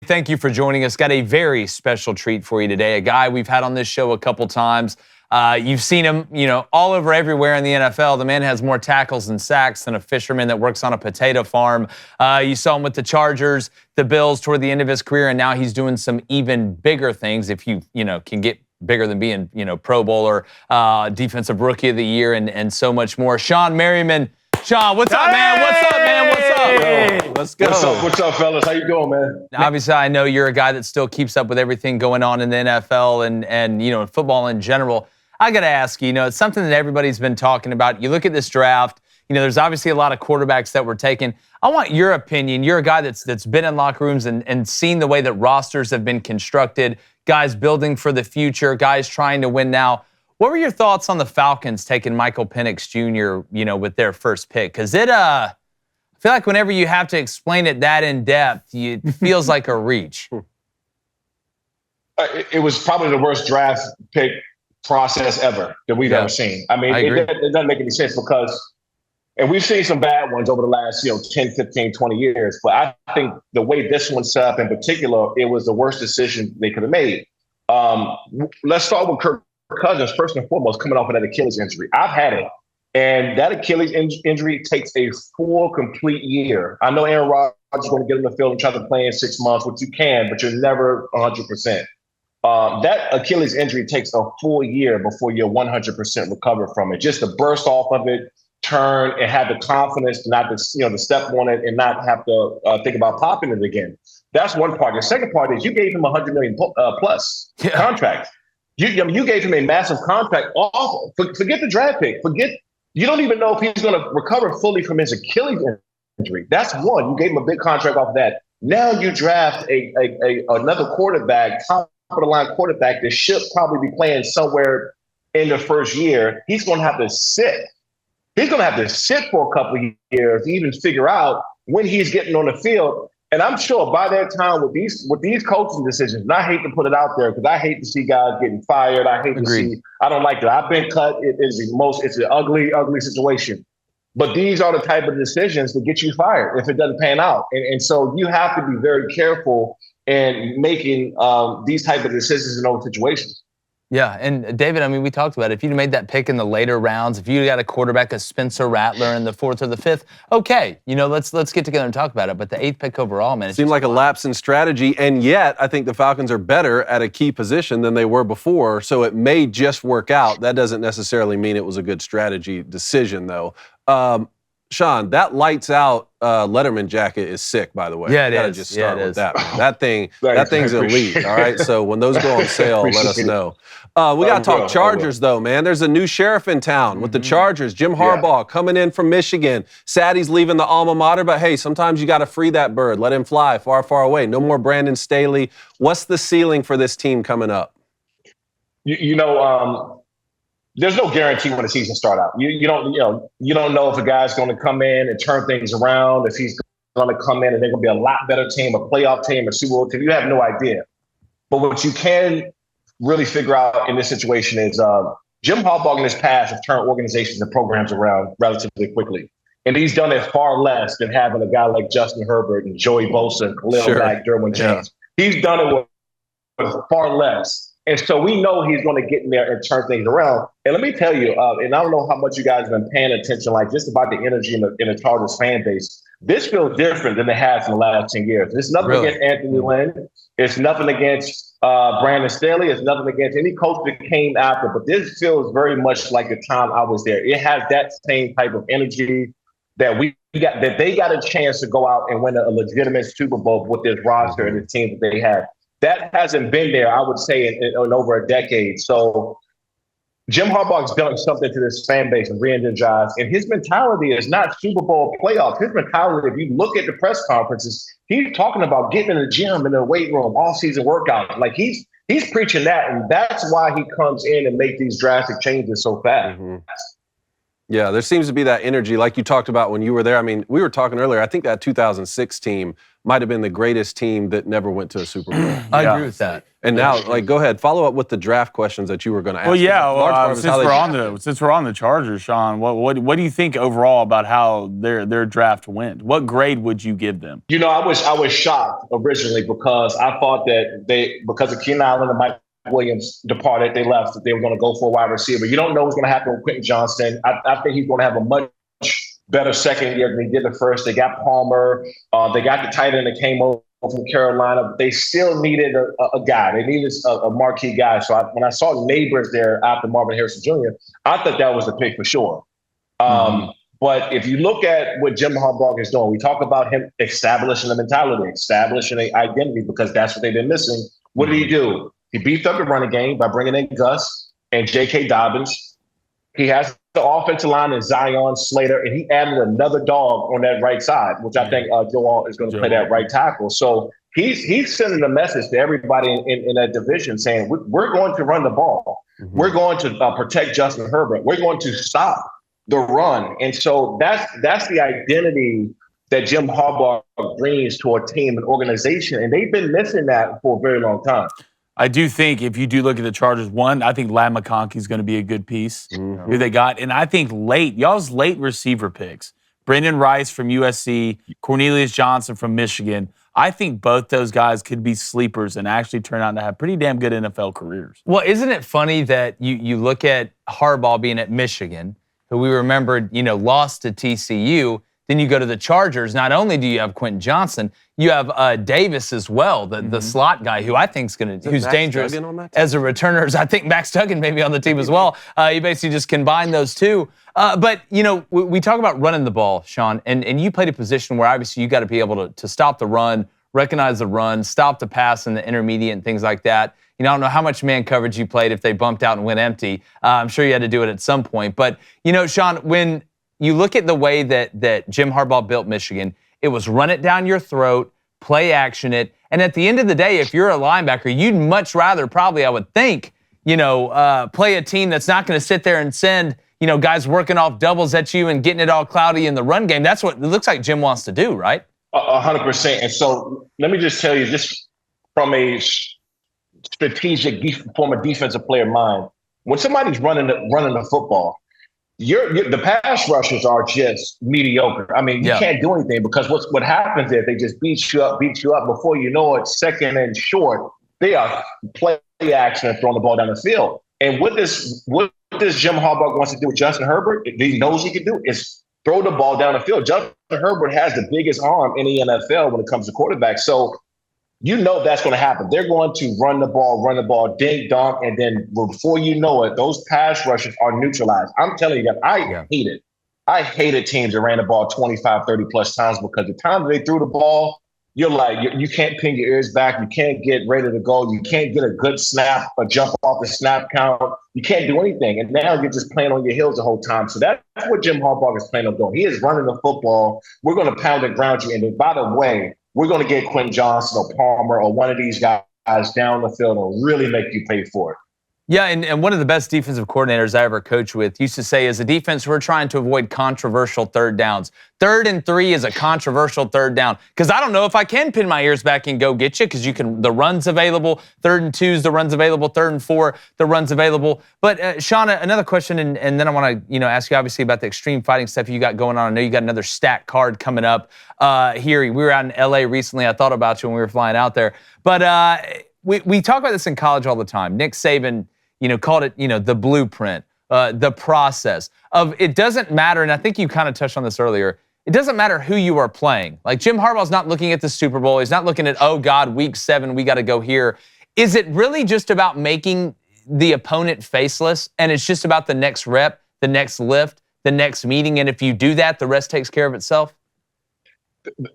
Thank you for joining us. Got a very special treat for you today. A guy we've had on this show a couple times. You've seen him, all over everywhere in the NFL. The man has more tackles and sacks than a fisherman that works on a potato farm. You saw him with the Chargers, the Bills toward the end of his career, and now he's doing some even bigger things. If you, can get bigger than being, Pro Bowler, Defensive Rookie of the Year, and so much more. Shawne Merriman. Shawne, what's up, man? What's up, man? What's up? Yo, let's go. What's up, fellas? How you doing, man? Obviously, I know you're a guy that still keeps up with everything going on in the NFL and football in general. I got to ask you, it's something that everybody's been talking about. You look at this draft, there's obviously a lot of quarterbacks that were taken. I want your opinion. You're a guy that's been in locker rooms and seen the way that rosters have been constructed, guys building for the future, guys trying to win now. What were your thoughts on the Falcons taking Michael Penix Jr., with their first pick? Because I feel like whenever you have to explain it that in depth, it feels like a reach. It was probably the worst draft pick process ever that we've ever seen. I mean, it doesn't make any sense and we've seen some bad ones over the last, 10, 15, 20 years. But I think the way this one's set up in particular, it was the worst decision they could have made. Let's start with Kirk Cousins, first and foremost, coming off of that Achilles injury. I've had it. And that Achilles injury takes a full, complete year. I know Aaron Rodgers is going to get in the field and try to play in 6 months, which you can, but you're never 100%. That Achilles injury takes a full year before you're 100% recovered from it. Just to burst off of it, turn, and have the confidence to not to step on it and not have to think about popping it again. That's one part. The second part is you gave him a $100 million plus contract. You gave him a massive contract. Forget the draft pick. You don't even know if he's going to recover fully from his Achilles injury. That's one. You gave him a big contract off of that. Now you draft another quarterback, top of the line quarterback that should probably be playing somewhere in the first year. He's going to have to sit. He's going to have to sit for a couple of years to even figure out when he's getting on the field. And I'm sure by that time with these coaching decisions, and I hate to put it out there because I hate to see guys getting fired. I don't like that. I've been cut. It's an ugly, ugly situation. But these are the type of decisions that get you fired if it doesn't pan out. And so you have to be very careful in making these type of decisions in those situations. Yeah, and David, we talked about it. If you'd made that pick in the later rounds, if you got a quarterback, a Spencer Rattler in the 4th or the 5th, okay, let's get together and talk about it. But the 8th pick overall, man, it seemed like a lapse in strategy, and yet I think the Falcons are better at a key position than they were before. So it may just work out. That doesn't necessarily mean it was a good strategy decision, though. Shawne, that lights out Letterman jacket is sick, by the way. Yeah, it is. Gotta just start with that. Man. That thing's elite. All right. So when those go on sale, let us know. We got to talk Chargers, though, man. There's a new sheriff in town with the Chargers. Jim Harbaugh coming in from Michigan. Sad he's leaving the alma mater, but hey, sometimes you got to free that bird. Let him fly far, far away. No more Brandon Staley. What's the ceiling for this team coming up? There's no guarantee when the season starts out. You don't know if a guy's going to come in and turn things around, if he's going to come in and they're going to be a lot better team, a playoff team, a Super Bowl team. You have no idea. But what you can really figure out in this situation is Jim Harbaugh in his past have turned organizations and programs around relatively quickly. And he's done it far less than having a guy like Justin Herbert and Joey Bosa and Khalil Mack, Derwin James. He's done it with far less. And so we know he's going to get in there and turn things around. And let me tell you, and I don't know how much you guys have been paying attention, just about the energy in the Chargers fan base. This feels different than it has in the last 10 years. It's nothing against Anthony Lynn. It's nothing against Brandon Staley. It's nothing against any coach that came after. But this feels very much like the time I was there. It has that same type of energy that they got a chance to go out and win a legitimate Super Bowl with this roster and the team that they have. That hasn't been there, I would say, in over a decade. So Jim Harbaugh's done something to this fan base and re-energized. And his mentality is not Super Bowl playoffs. His mentality, if you look at the press conferences, he's talking about getting in the gym, in the weight room, all-season workouts. He's preaching that, and that's why he comes in and make these drastic changes so fast. Mm-hmm. Yeah, there seems to be that energy like you talked about when you were there. We were talking earlier, I think that 2006 team might have been the greatest team that never went to a Super Bowl. I agree with that. And now, go ahead, follow up with the draft questions that you were going to ask. Well, yeah. Since we're on the Chargers, Shawne, what do you think overall about how their draft went? What grade would you give them? I was shocked originally because I thought that because of Keenan Allen and Mike Williams departed, they left, that they were going to go for a wide receiver. You don't know what's going to happen with Quentin Johnston. I think he's going to have a much better second year than he did the first. They got Palmer. They got the tight end that came over from Carolina. But they still needed a guy. They needed a marquee guy. So when I saw Neighbors there after Marvin Harrison Jr., I thought that was the pick for sure. But if you look at what Jim Harbaugh is doing, we talk about him establishing a mentality, establishing an identity, because that's what they've been missing. What did he do? He beefed up the running game by bringing in Gus and J.K. Dobbins. He has the offensive line in Zion, Slater, and he added another dog on that right side, which I think Joel is going to play that right tackle. So he's sending a message to everybody in that division saying, we're going to run the ball. Mm-hmm. We're going to protect Justin Herbert. We're going to stop the run. And so that's the identity that Jim Harbaugh brings to a team and organization. And they've been missing that for a very long time. I do think if you do look at the Chargers, I think Ladd McConkey is going to be a good piece who they got. And I think y'all's late receiver picks, Brendan Rice from USC, Cornelius Johnson from Michigan, I think both those guys could be sleepers and actually turn out to have pretty damn good NFL careers. Well, isn't it funny that you look at Harbaugh being at Michigan, who we remembered, lost to TCU. Then you go to the Chargers. Not only do you have Quentin Johnson, you have Davis as well, the slot guy, who I think who's dangerous as a returner. I think Max Duggan may be on the team as well. You basically just combine those two. But we talk about running the ball, Shawne, and you played a position where obviously you got to be able to stop the run, recognize the run, stop the pass in the intermediate and things like that. I don't know how much man coverage you played if they bumped out and went empty. I'm sure you had to do it at some point. But, Shawne, when you look at the way that Jim Harbaugh built Michigan, it was run it down your throat, play action it. And at the end of the day, if you're a linebacker, you'd much rather probably, I would think, play a team that's not going to sit there and send, guys working off doubles at you and getting it all cloudy in the run game. That's what it looks like Jim wants to do, right? 100%. And so let me just tell you, just from a strategic former defensive player mind, when somebody's running the football, the pass rushers are just mediocre. I mean, you can't do anything because what happens is they just beat you up before you know it, second and short. They are play action and throwing the ball down the field. And what this Jim Harbaugh wants to do with Justin Herbert, he knows he can do, is throw the ball down the field. Justin Herbert has the biggest arm in the NFL when it comes to quarterbacks. So that's going to happen. They're going to run the ball, ding dong, and then before you know it, those pass rushes are neutralized. I'm telling you that I hate it. I hated teams that ran the ball 25, 30 plus times because the time they threw the ball, you're like, you can't pin your ears back. You can't get ready to go. You can't get a good snap, a jump off the snap count. You can't do anything. And now you're just playing on your heels the whole time. So that's what Jim Harbaugh is planning on doing. He is running the football. We're going to pound and ground you. And by the way, we're going to get Quentin Johnson or Palmer or one of these guys down the field and really make you pay for it. Yeah, and one of the best defensive coordinators I ever coached with used to say, as a defense, we're trying to avoid controversial third downs. 3rd and 3 is a controversial third down because I don't know if I can pin my ears back and go get you because the run's available. 3rd and 2s, the run's available. 3rd and 4, the run's available. But Shawne, another question, and then I want to ask you obviously about the extreme fighting stuff you got going on. I know you got another stack card coming up here. We were out in L.A. recently. I thought about you when we were flying out there. But we talk about this in college all the time. Nick Saban called it, the blueprint, the process of it doesn't matter. And I think you kind of touched on this earlier. It doesn't matter who you are playing. Like Jim Harbaugh's not looking at the Super Bowl. He's not looking at, oh God, week 7, we got to go here. Is it really just about making the opponent faceless? And it's just about the next rep, the next lift, the next meeting. And if you do that, the rest takes care of itself?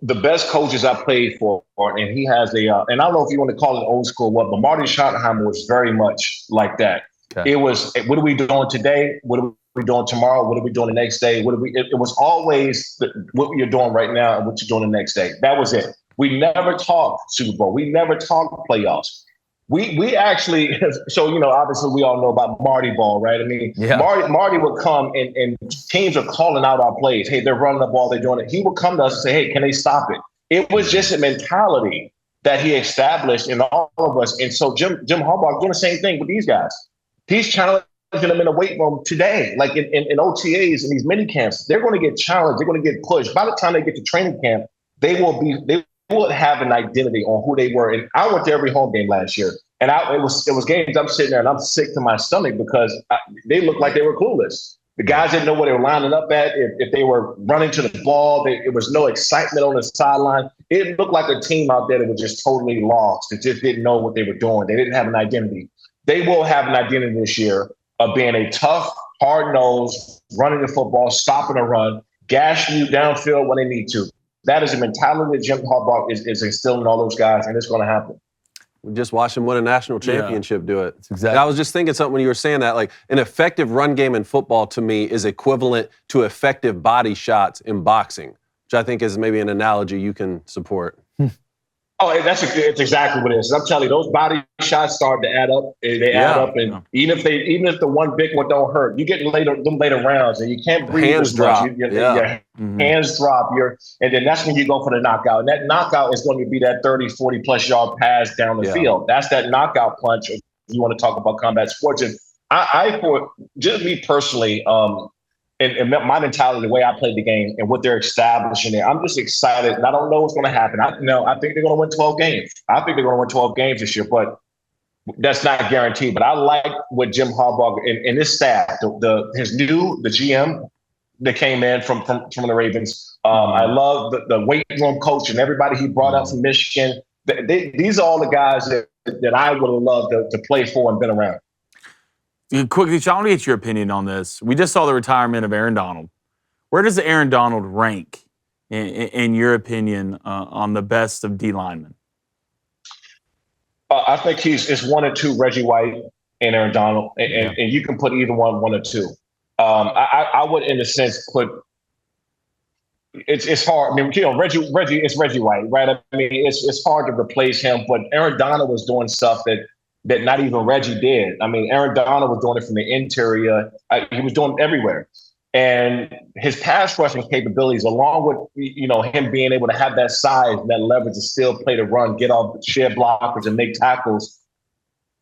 The best coaches I played for, and he has and I don't know if you want to call it old school, but Marty Schottenheimer was very much like that. Okay. It was, what are we doing today? What are we doing tomorrow? What are we doing the next day? It was always what you're doing right now and what you're doing the next day. That was it. We never talked Super Bowl. We never talked playoffs. We actually, so, obviously we all know about Marty Ball, right? I mean, Marty would come and teams are calling out our plays. Hey, they're running the ball, they're doing it. He would come to us and say, hey, can they stop it? It was just a mentality that he established in all of us. And so Jim Harbaugh is doing the same thing with these guys. He's challenging them in the weight room today, like in OTAs and these mini camps. They're going to get challenged. They're going to get pushed. By the time they get to training camp, they will have an identity on who they were. And I went to every home game last year, and it was games I'm sitting there and I'm sick to my stomach because they looked like they were clueless. The guys didn't know where they were lining up at. If they were running to the ball, it was no excitement on the sideline. It looked like a team out there that was just totally lost. That just didn't know what they were doing. They didn't have an identity. They will have an identity this year of being a tough, hard-nosed, running the football, stopping the run, gashing you downfield when they need to. That is a mentality that Jim Harbaugh is instilling in all those guys, and it's going to happen. We just watched him win a national championship do it. Exactly. I was just thinking something when you were saying that, like an effective run game in football to me is equivalent to effective body shots in boxing, which I think is maybe an analogy you can support. Oh, it's exactly what it is. I'm telling you, those body shots start to add up. They add up, and even if the one big one don't hurt, you get them later rounds, and you can't breathe. Hands drop. Your hands drop. And then that's when you go for the knockout. And that knockout is going to be that 30, 40 plus yard pass down the field. That's that knockout punch. If you want to talk about combat sports, and I for just me personally, and my mentality, the way I played the game and what they're establishing there, I'm just excited. And I don't know what's going to happen. I think they're going to win 12 games. I think they're going to win 12 games this year, but that's not guaranteed. But I like what Jim Harbaugh and his staff, the GM that came in from the Ravens. I love the weight room coach and everybody he brought up from Michigan. These are all the guys that I would have loved to play for and been around. Quickly, Shawne, I want to get your opinion on this. We just saw the retirement of Aaron Donald. Where does Aaron Donald rank, in your opinion, on the best of D linemen? I think it's 1 or 2, Reggie White and Aaron Donald, and you can put either one or 2. I would, in a sense, put it's hard. I mean, Reggie, it's Reggie White, right? I mean, it's hard to replace him, but Aaron Donald was doing stuff that not even Reggie did. I mean, Aaron Donald was doing it from the interior. He was doing it everywhere. And his pass rushing capabilities, along with, him being able to have that size and that leverage to still play the run, get off shed blockers and make tackles,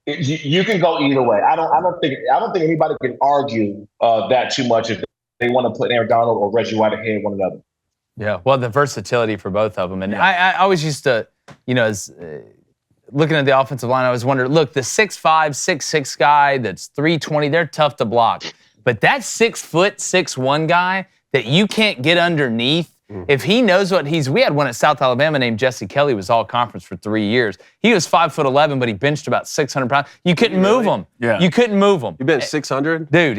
you can go either way. I don't think anybody can argue that too much if they want to put Aaron Donald or Reggie White ahead of one another. Yeah, well, the versatility for both of them. And I always used to, as looking at the offensive line, I always wondered, look, the 6'5", 6'6" guy that's 320, they're tough to block. But that 6 foot, 6'1" guy that you can't get underneath, if he knows we had one at South Alabama named Jesse Kelly, was all conference for 3 years. He was 5'11", but he benched about 600 pounds. You couldn't move him. Yeah. You couldn't move him. You benched 600? Dude,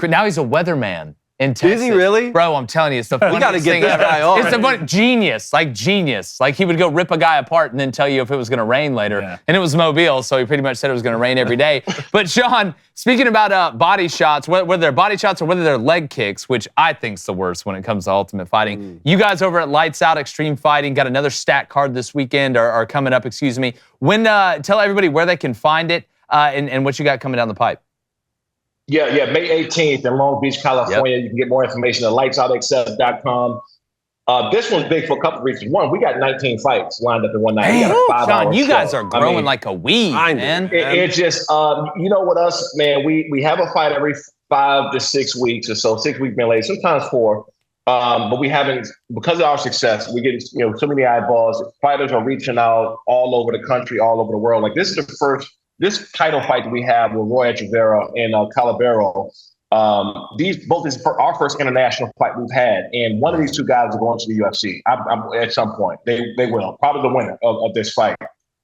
now he's a weatherman in Texas. Is he really? Bro, I'm telling you, it's the funniest thing ever. We got to get this guy on. It's the genius. Like he would go rip a guy apart and then tell you if it was going to rain later. Yeah. And it was Mobile, so he pretty much said it was going to rain every day. But Shawne, speaking about body shots, whether they're body shots or whether they're leg kicks, which I think's the worst when it comes to Ultimate Fighting. You guys over at Lights Out Extreme Fighting got another stat card this weekend, or coming up, excuse me. Tell everybody where they can find it and what you got coming down the pipe. Yeah, May 18th in Long Beach, California. Yep. You can get more information at lightsoutxf.com. This one's big for a couple of reasons. One, we got 19 fights lined up in one night. Hey, Shawne, you guys are growing like a weed, man. It's just, with us, man, we have a fight every 5 to 6 weeks or so. 6 weeks been late, sometimes 4. But we haven't, because of our success, we get so many eyeballs. Fighters are reaching out all over the country, all over the world. Like this is this title fight that we have with Roy Echeverria and Calabero. This is our first international fight we've had, and one of these 2 guys are going to the UFC. At some point, they will, probably the winner of this fight.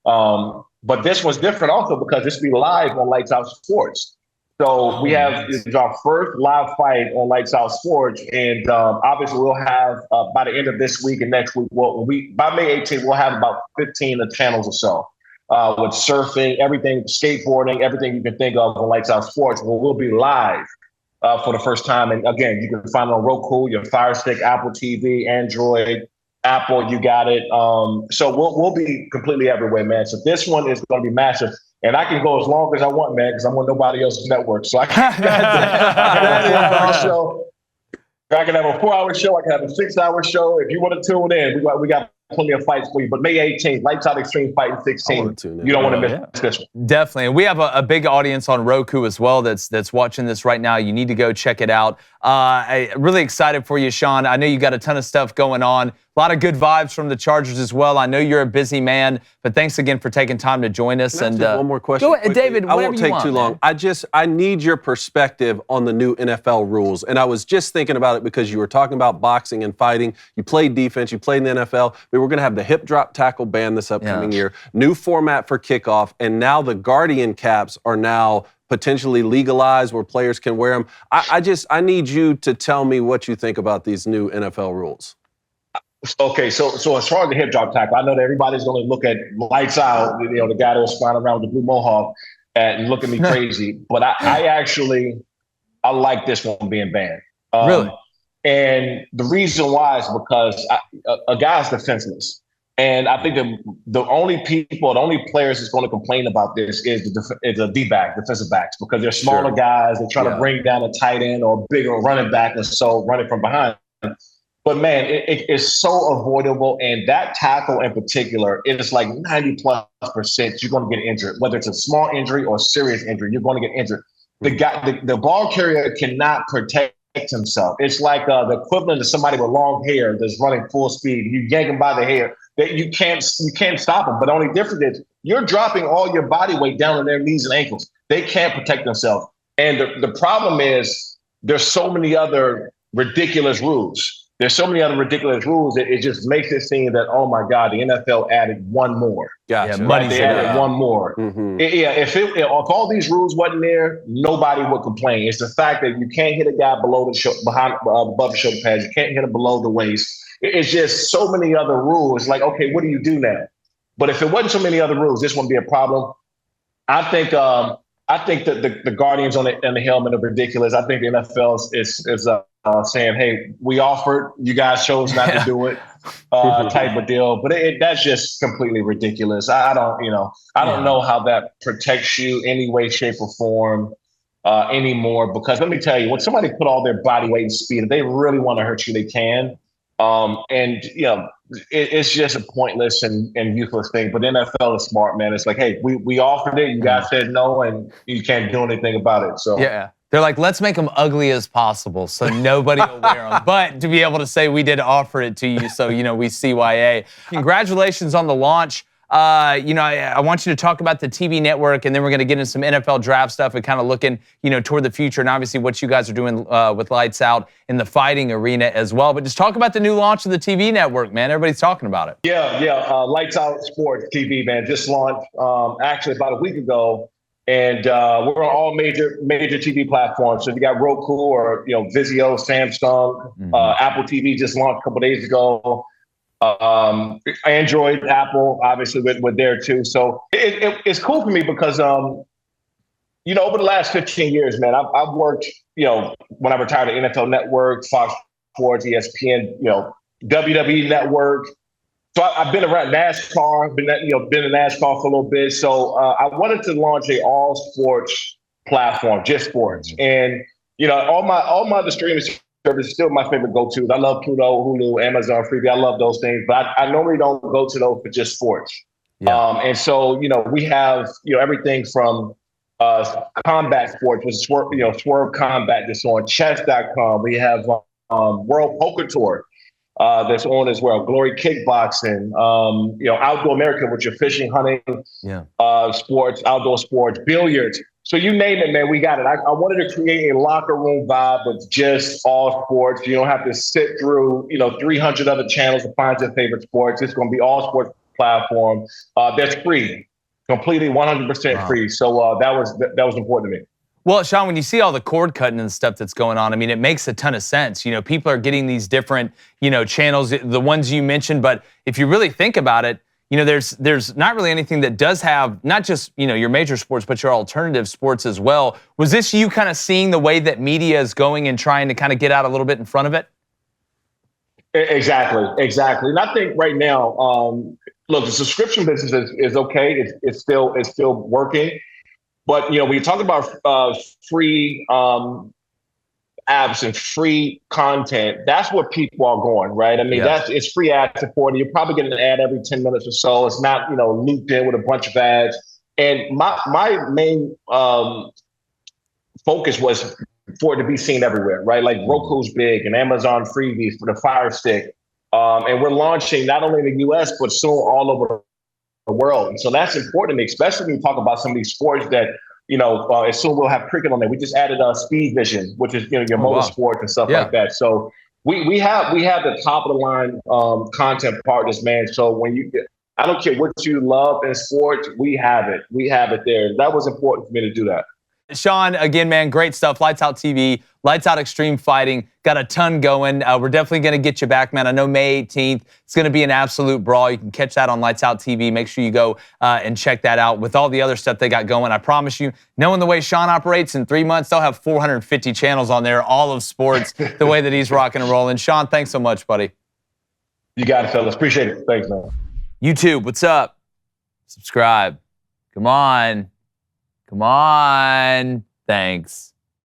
But this was different also because this will be live on Lights Out Sports. So this is our first live fight on Lights Out Sports, and obviously we'll have by the end of this week and next week, by May 18th, we'll have about 15 channels or so. With surfing, everything, skateboarding, everything you can think of on Lights Out Sports, we'll be live for the first time. And again, you can find it on Roku, your Fire Stick, Apple TV, Android, Apple, you got it. So we'll be completely everywhere, man. So this one is going to be massive. And I can go as long as I want, man, because I'm on nobody else's network. So I can have a show. I can have a 4-hour show. I can have a 6-hour show. If you want to tune in, we got plenty of fights for you. But May 18th, Lights Out Extreme Fighting 16. You don't want to miss this one. Definitely. And we have a big audience on Roku as well that's watching this right now. You need to go check it out. I'm really excited for you, Shawne. I know you got a ton of stuff going on. A lot of good vibes from the Chargers as well. I know you're a busy man, but thanks again for taking time to join us. And one more question. Go ahead, David. I won't take too long. I need your perspective on the new NFL rules. And I was just thinking about it because you were talking about boxing and fighting. You played defense. You played in the NFL. We were going to have the hip drop tackle ban this upcoming year. New format for kickoff, and now the Guardian caps are now potentially legalized where players can wear them. I need you to tell me what you think about these new NFL rules. Okay, so as far as the hip drop tackle, I know that everybody's going to look at Lights Out, the guy that was flying around with the blue mohawk, and look at me crazy. But I like this one being banned. Really? And the reason why is because a guy's defenseless. And I think the only players that's going to complain about this is the D-back, defensive backs, because they're smaller guys. They're trying to bring down a tight end or a bigger running back, and so running from behind. But, man, it is so avoidable. And that tackle in particular, it is like 90+% you're going to get injured. Whether it's a small injury or a serious injury, you're going to get injured. The ball carrier cannot protect himself. It's like the equivalent of somebody with long hair that's running full speed. You yank him by the hair. You can't stop them. But the only difference is you're dropping all your body weight down on their knees and ankles. They can't protect themselves. And the problem is there's so many other ridiculous rules. It just makes it seem that, oh, my God, the NFL added one more. Gotcha. They added one more. Mm-hmm. If all these rules wasn't there, nobody would complain. It's the fact that you can't hit a guy above the shoulder pads. You can't hit him below the waist. It's just so many other rules. Like, okay, what do you do now? But if it wasn't so many other rules, this wouldn't be a problem. I think that the Guardians on the helmet are ridiculous. I think the NFL is saying, hey, we offered, you guys chose not to do it, type of deal. But that's just completely ridiculous. I don't know how that protects you any way, shape, or form anymore. Because let me tell you, when somebody put all their body weight and speed, if they really want to hurt you, they can. It's just a pointless and useless thing. But the NFL is smart, man. It's like, hey, we offered it, you guys said no, and you can't do anything about it. So they're like, let's make them ugly as possible so nobody will wear them. But to be able to say we did offer it to you, so we CYA. Congratulations on the launch. I want you to talk about the TV network, and then we're going to get into some NFL draft stuff and kind of looking, toward the future, and obviously what you guys are doing with Lights Out in the fighting arena as well. But just talk about the new launch of the TV network, man. Everybody's talking about it. Yeah. Lights Out Sports TV, man, just launched actually about a week ago, and we're on all major TV platforms. So if you got Roku or Vizio, Samsung, Apple TV just launched a couple days ago. Android, Apple, obviously with there too. So it's cool for me because, over the last 15 years, man, I've worked, when I retired at NFL Network, Fox Sports, ESPN, WWE Network. So I've been around NASCAR, been in NASCAR for a little bit. So I wanted to launch a all sports platform, just sports. And, all my other streaming service is still my favorite go-to. I love Pluto, Hulu, Amazon Freevee. I love those things, but I normally don't go to those for just sports. Yeah. And so, we have, everything from combat sports, which is Swerve Combat that's on chess.com. We have World Poker Tour that's on as well. Glory Kickboxing, Outdoor America, which are fishing, hunting, sports, outdoor sports, billiards. So you name it, man, we got it. I wanted to create a locker room vibe with just all sports. You don't have to sit through, 300 other channels to find your favorite sports. It's going to be all sports platform. That's free, completely 100% free. So that was important to me. Well, Shawne, when you see all the cord cutting and stuff that's going on, I mean, it makes a ton of sense. People are getting these different, channels, the ones you mentioned. But if you really think about it, there's not really anything that does have not just, your major sports, but your alternative sports as well. Was this you kind of seeing the way that media is going and trying to kind of get out a little bit in front of it? Exactly. And I think right now, look, the subscription business is okay. It's still working. But, when you talk about free, apps and free content, that's where people are going, right? I mean, it's free ad supported. You're probably getting an ad every 10 minutes or so. It's not, looped in with a bunch of ads. And my main focus was for it to be seen everywhere, right? Like Roku's big and Amazon Freevee for the Fire Stick. And we're launching not only in the US, but soon all over the world. And so that's important to me, especially when you talk about some of these sports that, as soon we'll have cricket on there. We just added Speed Vision, which is, your motorsports and stuff like that. So we have the top of the line content partners, man. So I don't care what you love in sports, we have it. We have it there. That was important for me to do that. Shawne, again, man, great stuff. Lights Out TV, Lights Out Extreme Fighting. Got a ton going. We're definitely going to get you back, man. I know May 18th, it's going to be an absolute brawl. You can catch that on Lights Out TV. Make sure you go and check that out with all the other stuff they got going. I promise you, knowing the way Shawne operates, in 3 months, they'll have 450 channels on there, all of sports, the way that he's rocking and rolling. Shawne, thanks so much, buddy. You got it, fellas. Appreciate it. Thanks, man. YouTube, what's up? Subscribe. Come on. Come on. Thanks.